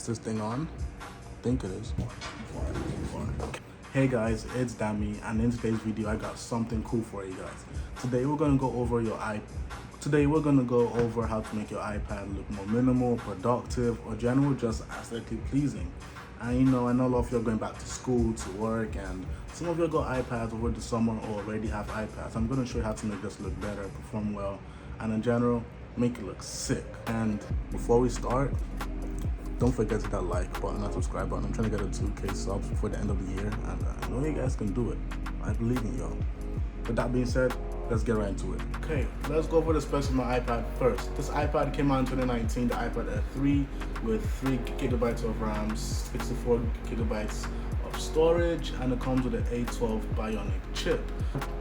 this thing on? I think it is. Hey guys, it's Dami, and in today's video I got something cool for you guys. Today we're gonna go over how to make your iPad look more minimal, productive, or general, just aesthetically pleasing. And I know a lot of you are going back to school, to work, and some of you got iPads over the summer or already have iPads. I'm gonna show you how to make this look better, perform well, and in general, make it look sick. And before we start, don't forget to hit that like button and subscribe button. I'm trying to get a 2K subs before the end of the year, and I know you guys can do it. I believe in y'all. With that being said, let's get right into it. Okay, let's go over the specs of my iPad first. This iPad came out in 2019, the iPad Air 3 with 3 gigabytes of RAM, 64 gigabytes of storage, and it comes with an A12 Bionic chip.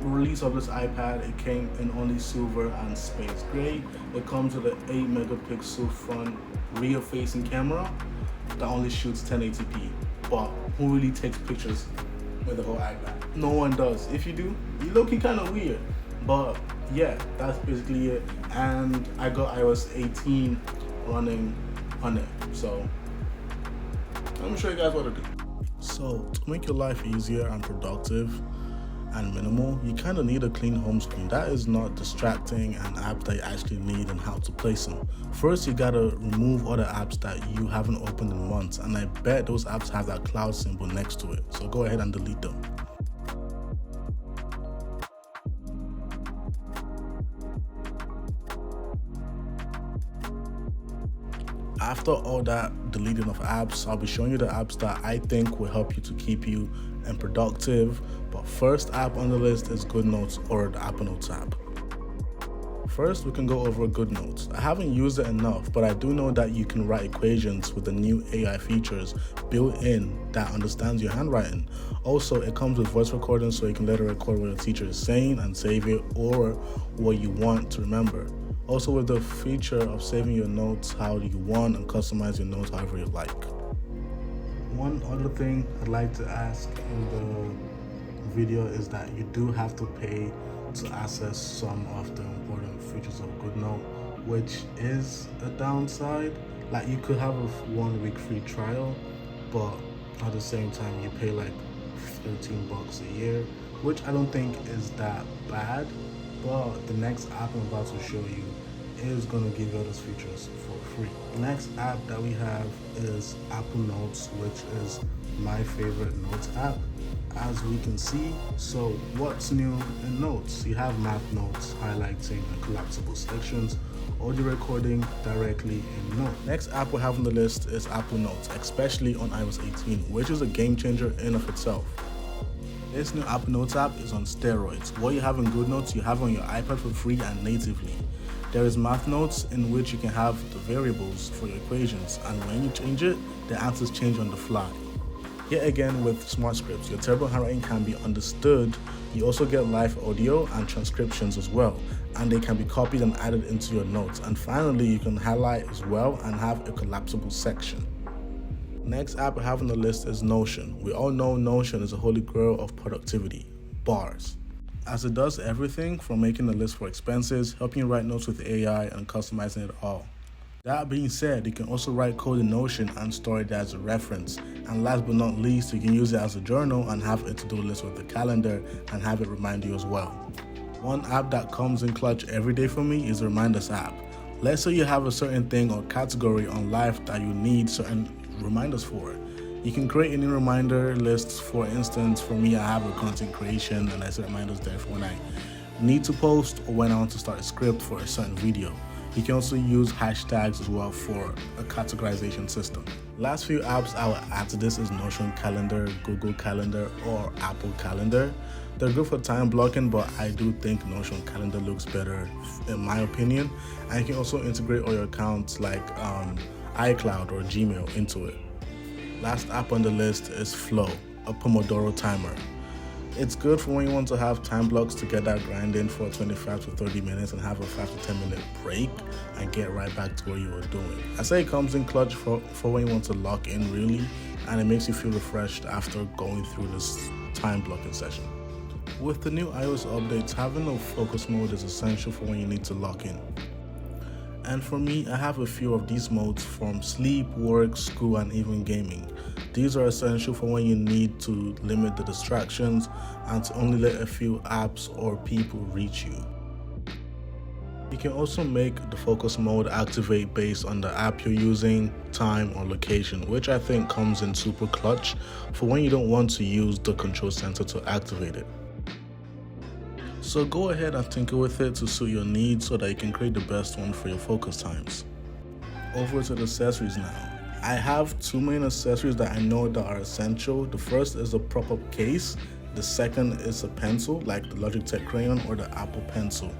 The release of this iPad, it came in only silver and space gray. It comes with an 8 megapixel front rear facing camera that only shoots 1080p. But who really takes pictures with the whole iPad? No one does. If you do, you look kind of weird. But yeah, that's basically it. And I got iOS 18 running on it. So let me show you guys what to do. So to make your life easier and productive and minimal, you kind of need a clean home screen that is not distracting and apps that you actually need and how to place them. First, you gotta remove all the apps that you haven't opened in months, and I bet those apps have that cloud symbol next to it, so go ahead and delete them. After all that deleting of apps, I'll be showing you the apps that I think will help you to keep you and productive. But first app on the list is GoodNotes, or the Apple Notes app. First, we can go over GoodNotes. I haven't used it enough, but I do know that you can write equations with the new AI features built in that understands your handwriting. Also, it comes with voice recording, so you can let it record what your teacher is saying and save it, or what you want to remember. Also, with the feature of saving your notes how you want and customize your notes however you like. One other thing I'd like to ask in the video is that you do have to pay to access some of the important features of GoodNote, which is a downside. Like, you could have a 1 week free trial, but at the same time you pay like $13 a year, which I don't think is that bad. But the next app I'm about to show you is going to give you all those features for free. The next app that we have is Apple Notes, which is my favorite notes app, as we can see. So what's new in Notes? You have math notes, highlighting, and collapsible sections, audio recording directly in Notes. Next app we have on the list is Apple Notes, especially on iOS 18, which is a game changer in of itself. This new Apple Notes app is on steroids. What you have in GoodNotes, you have on your iPad for free and natively. There is Math Notes, in which you can have the variables for your equations, and when you change it, the answers change on the fly. Yet again, with Smart Scripts, your terrible handwriting can be understood. You also get live audio and transcriptions as well, and they can be copied and added into your notes. And finally, you can highlight as well and have a collapsible section. Next app I have on the list is Notion. We all know Notion is a holy grail of productivity, bars, as it does everything from making a list for expenses, helping you write notes with AI, and customizing it all. That being said, you can also write code in Notion and store it as a reference. And last but not least, you can use it as a journal and have a to-do list with the calendar and have it remind you as well. One app that comes in clutch every day for me is the Reminders app. Let's say you have a certain thing or category on life that you need certain reminders for. You can create any reminder lists. For instance, for me, I have a content creation and I set reminders there for when I need to post or when I want to start a script for a certain video. You can also use hashtags as well for a categorization system. Last few apps I will add to this is Notion Calendar, Google Calendar, or Apple Calendar. They're good for time blocking, but I do think Notion Calendar looks better in my opinion. And you can also integrate all your accounts like iCloud or Gmail into it. Last app on the list is Flow, a Pomodoro timer. It's good for when you want to have time blocks to get that grind in for 25 to 30 minutes and have a 5 to 10 minute break and get right back to what you were doing. I say it comes in clutch for when you want to lock in really, and it makes you feel refreshed after going through this time blocking session. With the new iOS updates, having a focus mode is essential for when you need to lock in. And for me, I have a few of these modes from sleep, work, school, and even gaming. These are essential for when you need to limit the distractions and to only let a few apps or people reach you. You can also make the focus mode activate based on the app you're using, time, or location, which I think comes in super clutch for when you don't want to use the control center to activate it. So go ahead and tinker with it to suit your needs so that you can create the best one for your focus times. Over to the accessories now. I have two main accessories that I know that are essential. The first is a prop-up case. The second is a pencil, like the Logitech Crayon or the Apple Pencil.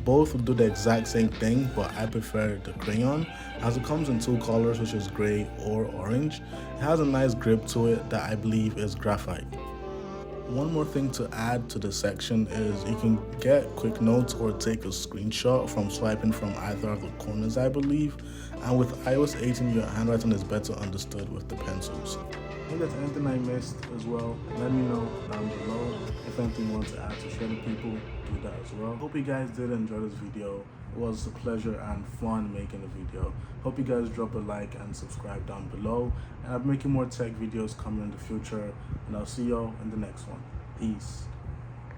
Both will do the exact same thing, but I prefer the Crayon as it comes in two colors, which is gray or orange. It has a nice grip to it that I believe is graphite. One more thing to add to the section is you can get quick notes or take a screenshot from swiping from either of the corners, I believe. And with iOS 18, your handwriting is better understood with the pencils. If there's anything I missed as well, let me know down below. If anything you want to add to share to people, do that as well. Hope you guys did enjoy this video. It was a pleasure and fun making the video. Hope you guys drop a like and subscribe down below. And I'm making more tech videos coming in the future. And I'll see y'all in the next one. Peace.